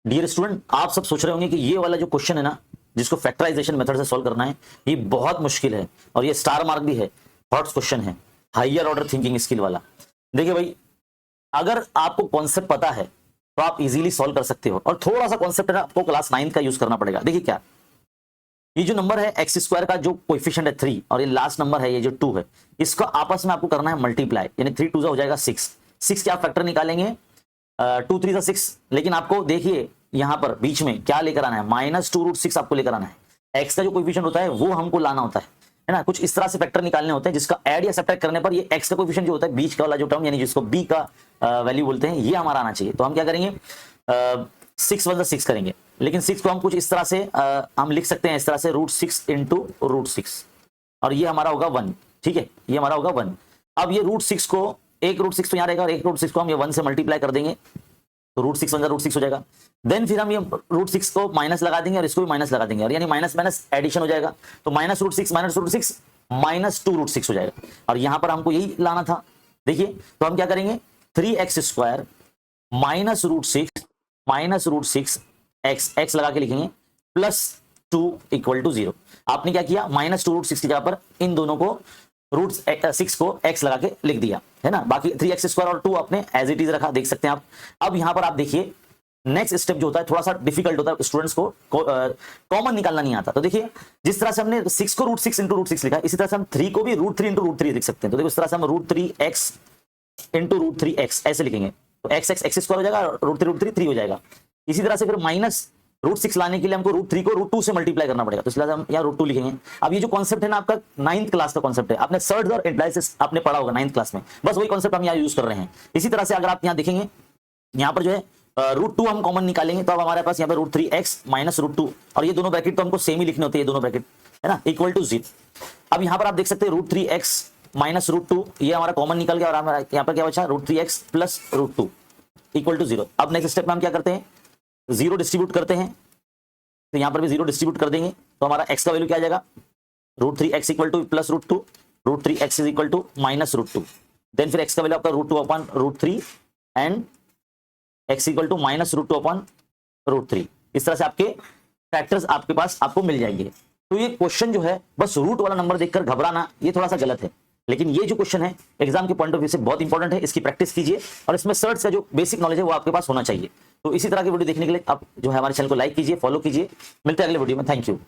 Dear student, आप सब सोच रहे होंगे कि ये वाला जो क्वेश्चन है ना, जिसको फैक्टराइजेशन मेथड से सॉल्व करना है, ये बहुत मुश्किल है और ये स्टार मार्क भी है, हॉट क्वेश्चन है, हायर ऑर्डर थिंकिंग स्किल वाला। देखिए भाई, अगर आपको कॉन्सेप्ट पता है तो आप इजीली सॉल्व कर सकते हो, और थोड़ा सा कॉन्सेप्ट है ना, आपको क्लास 9 का यूज करना पड़ेगा। देखिए क्या, ये जो नंबर है एक्स स्क्वायर का जो कोएफिशिएंट है 3 और ये लास्ट नंबर है ये जो 2 है, इसको आपस में आपको करना है मल्टीप्लाई, यानी 3 2 हो जाएगा 6। 6 के आप फैक्टर निकालेंगे, 2 3 6, लेकिन आपको देखिए यहां पर बीच में क्या लेकर आना है, -2√6 आपको लेकर आना है। एक्स का जो कोएफिशिएंट होता है वो हमको लाना होता है ना, कुछ इस तरह से फैक्टर निकालने होते हैं जिसका ऐड या सब्ट्रैक्ट करने पर ये एक्स का कोएफिशिएंट जो होता है बीच का वाला जो टर्म, यानी जिसको बी का वैल्यू बोलते हैं, ये हमारा आना चाहिए। तो हम क्या करेंगे, 6 × 6 करेंगे, लेकिन 6 को हम कुछ इस तरह से हम लिख सकते हैं इस तरह से, √6 × √6, और ये हमारा होगा 1। ठीक है, ये हमारा होगा 1। अब ये √6 को, एक √6 तो यहाँ रहेगा और एक √6 को हम ये 1 से मल्टीप्लाई कर देंगे, तो √6 × √6 हो जाएगा। देन फिर हम ये √6 को माइनस लगा देंगे और इसको भी माइनस लगा देंगे, और यानी माइनस माइनस एडिशन हो जाएगा, तो -√6 -√6 -2√6 हो जाएगा, और यहां पर हमको यही लाना था। देखिए, तो हम क्या करेंगे, 3x² -√6 x लगा के लिखेंगे, +2 = 0। आपने क्या किया, -2√6 की जगह पर इन दोनों को √6 को x लगा के लिख दिया, है ना। बाकी 3x² और 2 आपने एज इट इज रखा, देख सकते हैं आप। अब यहां पर आप देखिए, नेक्स्ट स्टेप जो होता है थोड़ा सा डिफिकल्ट होता है, स्टूडेंट्स को कॉमन निकालना नहीं आता। तो देखिए, जिस तरह से हमने 6 को √6 × √6 लिखा, इसी तरह से हम 3 को भी √3 × √3 लिख सकते हैं। तो देखो, इस तरह से हम √3x × √3x ऐसे लिखेंगे, तो x² हो जाएगा, √3 3 हो जाएगा। इसी तरह से फिर -√6 लाने के लिए हमको √3 को √2 से मल्टीप्लाई करना पड़ेगा, तो इसलिए हम यहाँ √2 लिखेंगे। अब ये जो कॉन्सेप्ट है ना, आपका 9th क्लास का कॉन्सेप्ट है, आपने सर्च और एनालिसिस आपने पढ़ा होगा 9th क्लास में, बस वही कॉन्सेप्ट हम यहाँ यूज कर रहे हैं। इसी तरह से अगर आप यहाँ देखेंगे, यहाँ पर जो है √2 हम कॉमन निकालेंगे, तो अब हमारे पास यहाँ पे √3x -√2, और ये दोनों ब्रैकेट तो हमको सेम ही लिखने होते हैं, ये दोनों ब्रैकेट, है ना, = 0। अब यहाँ पर आप देख सकते हैं √3x -√2, ये हमारा कॉमन निकल गया, और हमारा यहाँ पर क्या बचा, √3x + √2 = 0। अब नेक्स्ट स्टेप में हम क्या करते हैं, 0 डिस्ट्रीब्यूट करते हैं, तो यहाँ पर भी 0 डिस्ट्रीब्यूट कर देंगे, तो हमारा x का वैल्यू क्या आ जाएगा, √3x = +√2, √3x -√2। देन फिर x का वैल्यू आपका √2/√3 एंड x = -√2/√3। इस तरह से आपके फैक्टर्स आपके पास आपको मिल जाएंगे। तो ये क्वेश्चन जो है, बस रूट वाला नंबर देखकर घबराना, ये थोड़ा सा गलत है, लेकिन ये जो क्वेश्चन है एग्जाम के पॉइंट ऑफ व्यू से बहुत इंपॉर्टेंट है, इसकी प्रैक्टिस कीजिए, और इसमें सर्च का जो बेसिक नॉलेज है वो आपके पास होना चाहिए। तो इसी तरह की वीडियो देखने के लिए आप जो है हमारे चैनल को लाइक कीजिए, फॉलो कीजिए। मिलते हैं अगले वीडियो में, थैंक यू।